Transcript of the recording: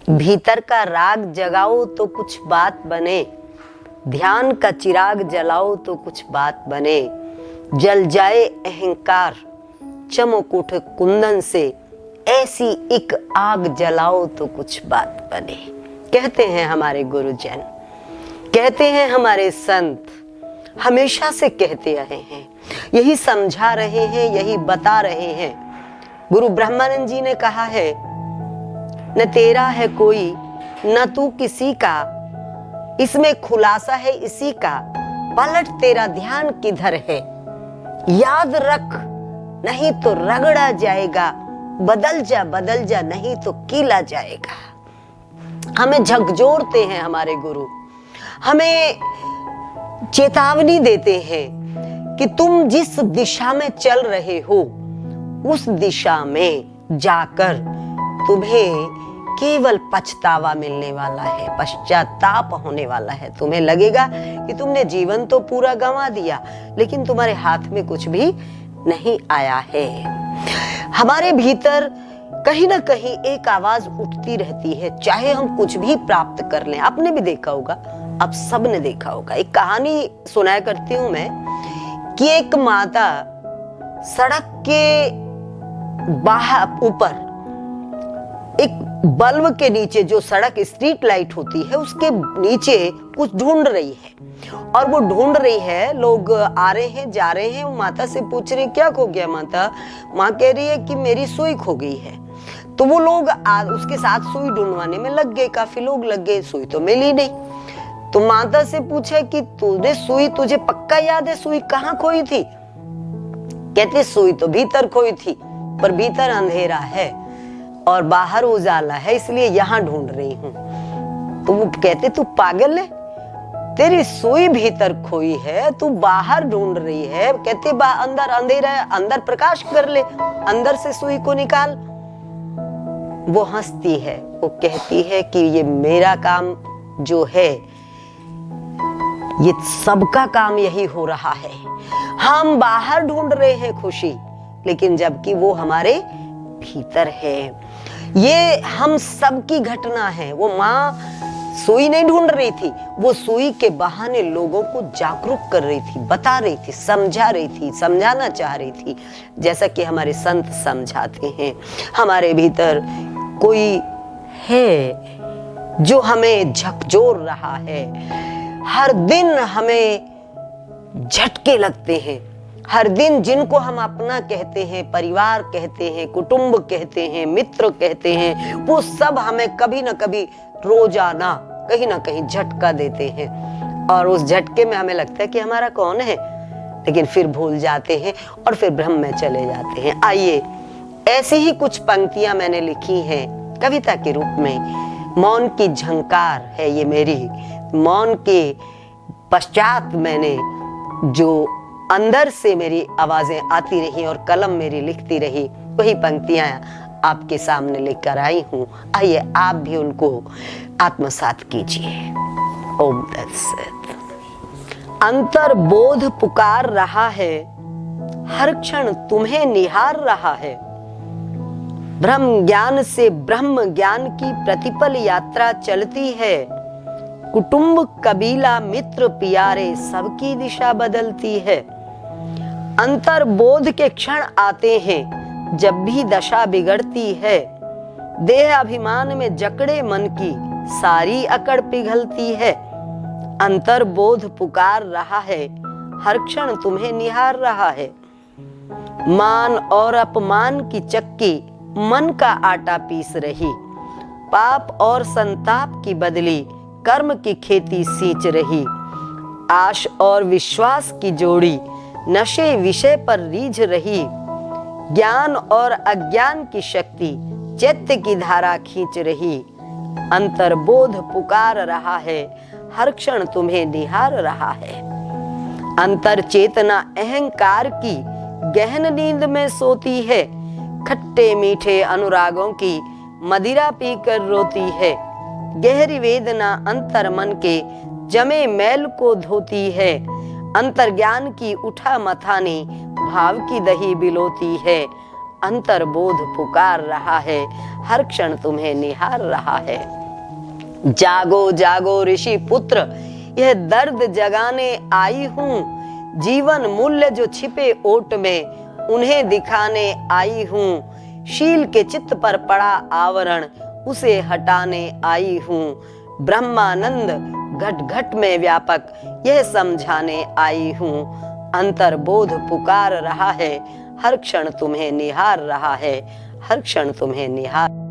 भीतर का राग जगाओ तो कुछ बात बने, ध्यान का चिराग जलाओ तो कुछ बात बने। जल जाए अहंकार चमक उठ कुंदन से, ऐसी एक आग जलाओ तो कुछ बात बने। कहते हैं हमारे गुरुजन, कहते हैं हमारे संत, हमेशा से कहते रहे हैं, यही समझा रहे हैं, यही बता रहे हैं। गुरु ब्रह्मानंद जी ने कहा है, न तेरा है कोई न तू किसी का, इसमें खुलासा है इसी का, पलट तेरा ध्यान किधर है। याद रख नहीं तो रगड़ा जाएगा, बदल जा नहीं तो कीला जाएगा। हमें झकझोरते हैं हमारे गुरु, हमें चेतावनी देते हैं कि तुम जिस दिशा में चल रहे हो उस दिशा में जाकर तुम्हें केवल पछतावा मिलने वाला है, पश्चाताप होने वाला है। तुम्हें लगेगा कि तुमने जीवन तो पूरा गंवा दिया, लेकिन तुम्हारे हाथ में कुछ भी नहीं आया है। हमारे भीतर कहीं ना कहीं एक आवाज उठती रहती है, चाहे हम कुछ भी प्राप्त कर लें। आपने भी देखा होगा, आप सब ने देखा होगा। एक कहानी सुनाया करती हूं मैं कि एक माता सड़क के बाहर ऊपर एक बल्ब के नीचे, जो सड़क स्ट्रीट लाइट होती है उसके नीचे कुछ ढूंढ रही है, और वो ढूंढ रही है। लोग आ रहे हैं जा रहे हैं, वो माता से पूछ रहे क्या खो गया माता। माँ कह रही है कि मेरी सुई खो गई है। तो वो लोग उसके साथ सुई ढूंढवाने में लग गए, काफी लोग लग गए, सुई तो मिली नहीं। तो माता से पूछा कि तूने सुई, तुझे पक्का याद है सुई कहाँ खोई थी? कहते सुई तो भीतर खोई थी, पर भीतर अंधेरा है और बाहर उजाला है, इसलिए यहाँ ढूंढ रही हूँ। तो वो कहते तू पागल है, तेरी सुई भीतर खोई है, तू बाहर ढूंढ रही है। कहते अंदर अंधेरा है, अंदर प्रकाश कर ले, अंदर से सुई को निकाल। वो हंसती है, वो कहती है कि ये मेरा काम जो है, ये सबका काम यही हो रहा है। हम बाहर ढूंढ रहे हैं खुशी, लेकिन जबकि वो हमारे भीतर है। ये हम सबकी घटना है। वो माँ सुई नहीं ढूंढ रही थी, वो सुई के बहाने लोगों को जागरूक कर रही थी, बता रही थी, समझा रही थी, समझाना चाह रही थी। जैसा कि हमारे संत समझाते हैं, हमारे भीतर कोई है जो हमें झकझोर रहा है। हर दिन हमें झटके लगते हैं, हर दिन जिनको हम अपना कहते हैं, परिवार कहते हैं, कुटुंब कहते हैं, मित्र कहते हैं, वो सब हमें कभी ना कभी रोजाना कहीं ना कहीं झटका देते हैं। और उस झटके में हमें लगता है कि हमारा कौन है, लेकिन फिर भूल जाते हैं और फिर भ्रम में चले जाते हैं। आइए, ऐसी ही कुछ पंक्तियां मैंने लिखी हैं कविता के रूप में। मौन की झंकार है ये मेरी, मौन के पश्चात मैंने जो अंदर से मेरी आवाजें आती रही और कलम मेरी लिखती रही, वही पंक्तियां आपके सामने लेकर आई हूं। आइए आप भी उनको आत्मसात कीजिए। ओम तत्सत। अंतर्बोध पुकार रहा है, हर क्षण तुम्हें निहार रहा है। ब्रह्म ज्ञान से ब्रह्म ज्ञान की प्रतिपल यात्रा चलती है। कुटुंब कबीला मित्र प्यारे सबकी दिशा बदलती है। अंतर्बोध के क्षण आते हैं जब भी दशा बिगड़ती है। देह अभिमान में जकड़े मन की सारी अकड़ पिघलती है। अंतर्बोध पुकार रहा है, हर क्षण तुम्हें निहार रहा है। मान और अपमान की चक्की मन का आटा पीस रही। पाप और संताप की बदली कर्म की खेती सींच रही। आश और विश्वास की जोड़ी नशे विषय पर रीझ रही। ज्ञान और अज्ञान की शक्ति चैत्य की धारा खींच रही। अंतर्बोध पुकार रहा है, हर क्षण तुम्हें निहार रहा है। अंतर चेतना अहंकार की गहन नींद में सोती है। खट्टे मीठे अनुरागों की मदिरा पीकर रोती है। गहरी वेदना अंतर मन के जमे मैल को धोती है। अंतर ज्ञान की उठा मथानी भाव की दही बिलोती है। अंतर्बोध पुकार रहा है, हर क्षण तुम्हें निहार रहा है। जागो जागो ऋषि पुत्र, यह दर्द जगाने आई हूँ। जीवन मूल्य जो छिपे ओट में, उन्हें दिखाने आई हूँ। शील के चित्त पर पड़ा आवरण, उसे हटाने आई हूँ। ब्रह्मानंद घट घट में व्यापक, यह समझाने आई हूँ। अंतर्बोध पुकार रहा है, हर क्षण तुम्हें निहार रहा है, हर क्षण तुम्हें निहार